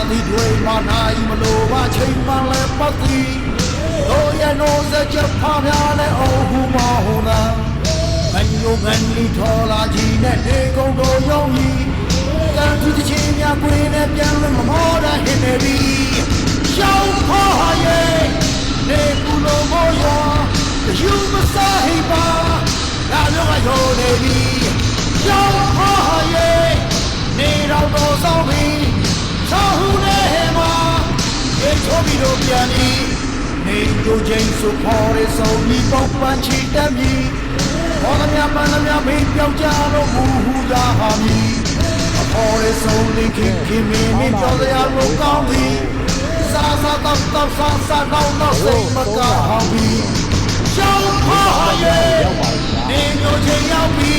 သည်တွေမှာနိုင်မလို့ပါချိန်မှလည်းပတ်သည်တို့ရဲ့နိုးစချက်ဖားများလည်းအုံးဟူမဟုံသာငန်ယိုငန်လီထော်လာကြီးနဲ့နေကုန်တို့ယုံကြီးတန်သူချင်းများကွင်းနဲ့ပြန်လို့မမောတာဟင်နေပြီရှောင်းဖားရဲ့နေကူလုံးမောရောယူမစားဟိပါလာလို့ကရောနေပြီရှောင်းဖားရဲ့နေတော့တော့ဆောင်ပြီဆောင်းဟူနေမှာရေချိုးပြီးတော့ပြန်ပြီနေတို့ချင်းစုခေါ်ရဆုံးပြီးပေါက်ပန်းချီတက်ပြီဘောသမြပန်းသမြမေးပြောင်းကြလို့မူဟူသာဟာမီအခေါ်ရဆုံးလေးခင်ခင်မင်းနဲ့ကြော်စရာလို့ကောင်းပြီစားစားတော့စားစားတော့စိတ်မကောင်းဟောင်းပြီရှောင်းဖားရဲ့နေတို့ချင်းရောက်ပြီ